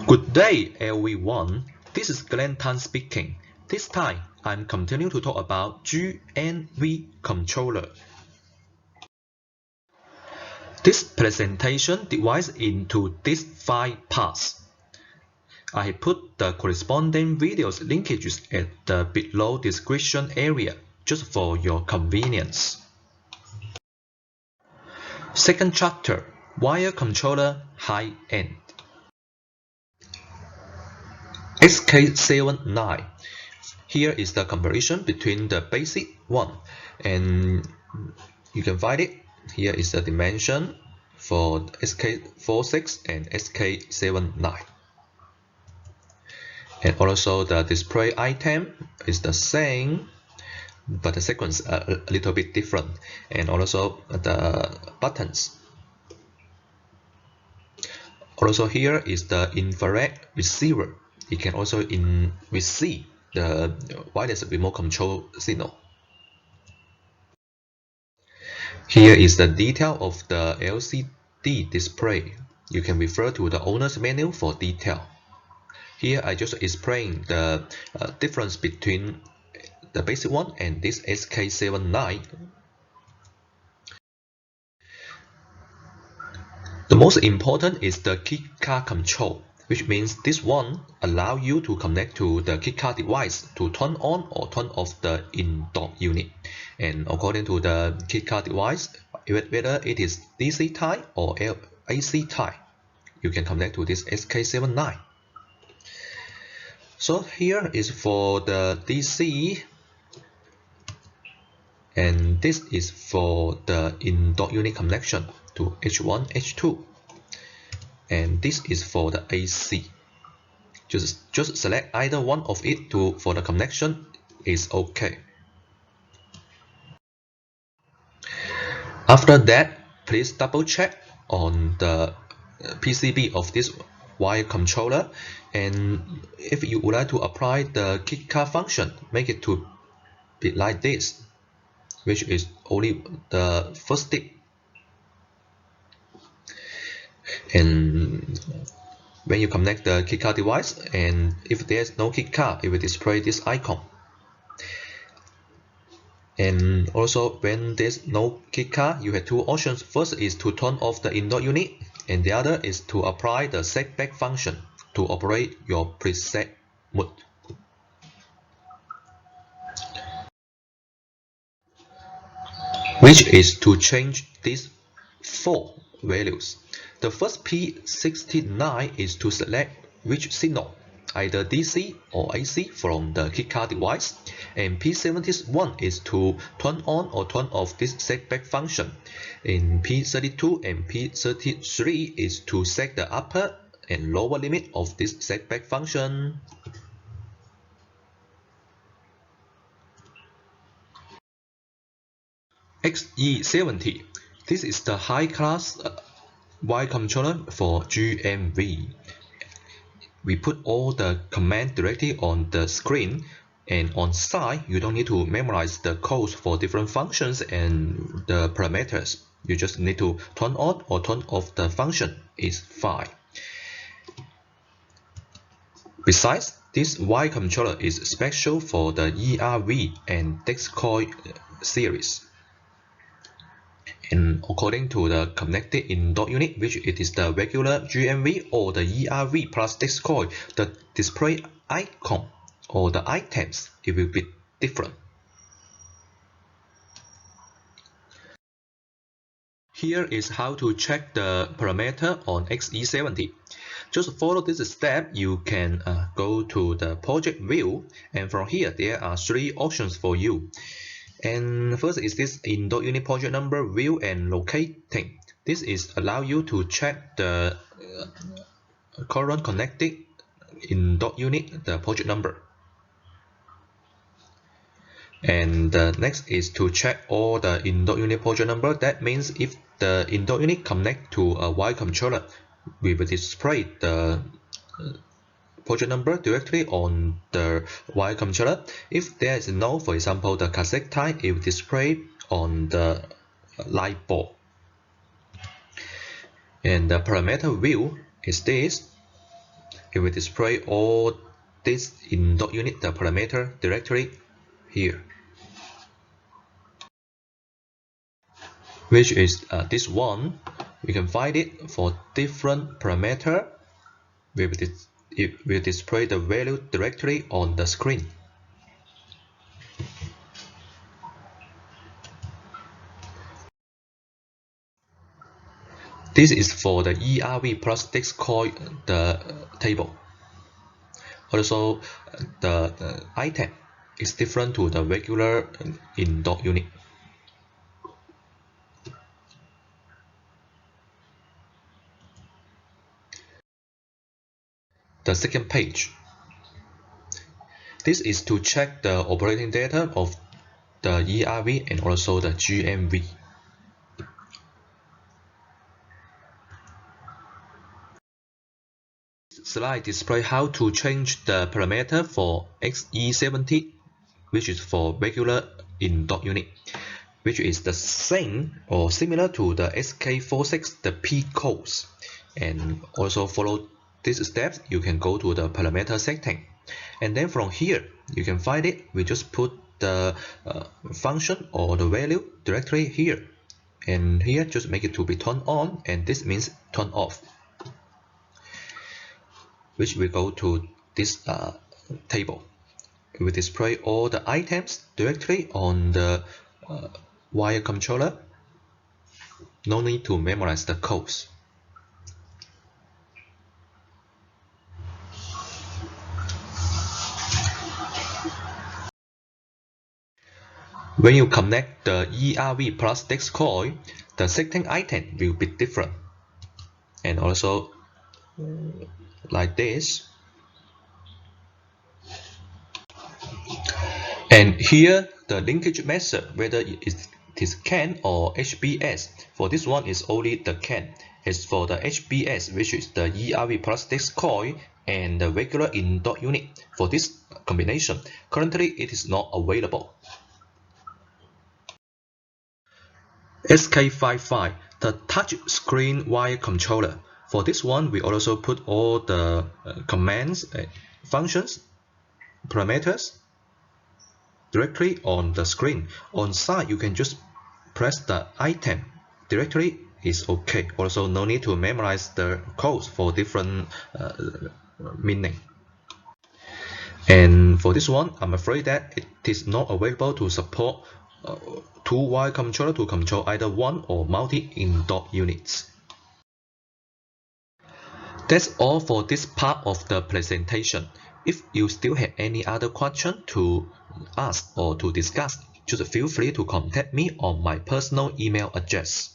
Good day, everyone. This is Glenn Tan speaking. This time, I'm continuing to talk about GNV controller. This presentation divides into these 5 parts. I put the corresponding videos linkages at the below description area just for your convenience. Second chapter, wire controller high-end. SK79. Here is the comparison between the basic one, and you can find it. Here is the dimension for SK46 and SK79. And also the display item is the same, but the sequence are a little bit different, and also the buttons. Also here is the infrared receiver. It can also receive the wireless remote control signal. Here is the detail of the LCD display. You can refer to the owner's manual for detail. Here I just explain the difference between the basic one and this SK79. The most important is the key card control, which means this one allows you to connect to the key card device to turn on or turn off the in-dock unit. And according to the key card device, whether it is DC type or AC type, you can connect to this SK79. So here is for the DC, and this is for the in-dock unit connection to H1, H2, and this is for the AC. Just select either one of it for the connection is okay. After that, please double check on the PCB of this wire controller, and if you would like to apply the key card function, make it to be like this, which is only the first step. And when you connect the key card device, and if there's no key card, it will display this icon. And also when there's no key card, you have two options. First is to turn off the in-dock unit, and the other is to apply the setback function to operate your preset mode. Which is to change these 4 values. The first P69 is to select which signal, either DC or AC, from the key card device, and P71 is to turn on or turn off this setback function. In P32 and P33 is to set the upper and lower limit of this setback function. XE70. This is the high-class wire controller for GNV. We put all the commands directly on the screen, and on side you don't need to memorize the codes for different functions and the parameters. You just need to turn on or turn off the function is fine. Besides, this wire controller is special for the ERV and Dexcoil series. And according to the connected in-dock unit, which it is the regular GNV or the ERV plus Dexcoil, the display icon or the items, it will be different. Here is how to check the parameter on XE70. Just follow this step. You can go to the project view, and from here there are 3 options for you. And first is this in-dock unit project number view and locating. This is allow you to check the current connected in-dock unit, the project number. And the next is to check all the in-dock unit project number. That means if the in-dock unit connect to a wire controller, we will display the project number directly on the wire controller. If there is no, for example, the cassette type, it will display on the light board. And the parameter view is this. it will display all this in .unit, the parameter directory here, which is this one. We can find it for different parameter. It will display the value directory on the screen. This is for the ERV plus Dexcoin table. Also, the item is different to the regular in .unit. The second page. This is to check the operating data of the ERV and also the GMV. Slide display how to change the parameter for XE70, which is for regular in .unit, which is the same or similar to the SK46, the P codes. And also follow these steps, you can go to the parameter setting. And then from here, you can find it. We just put the function or the value directory here. And here, just make it to be turned on, and this means turn off, which will go to this table. It will display all the items directly on the wire controller. No need to memorize the codes. When you connect the ERV plus Dexcoin, the setting item will be different. And also like this. And here the linkage method, whether it is CAN or HBS. For this one is only the CAN. As for the HBS, which is the ERV plus Dexcoin and the regular in .unit, for this combination, currently it is not available. SK55, the touch screen wire controller. For this one, we also put all the commands, functions, parameters directly on the screen. On side, you can just press the item directory is okay. Also, no need to memorize the codes for different meaning. And for this one, I'm afraid that it is not available to support two wire controller to control either one or multi in .units. That's all for this part of the presentation. If you still have any other question to ask or to discuss, just feel free to contact me on my personal email address.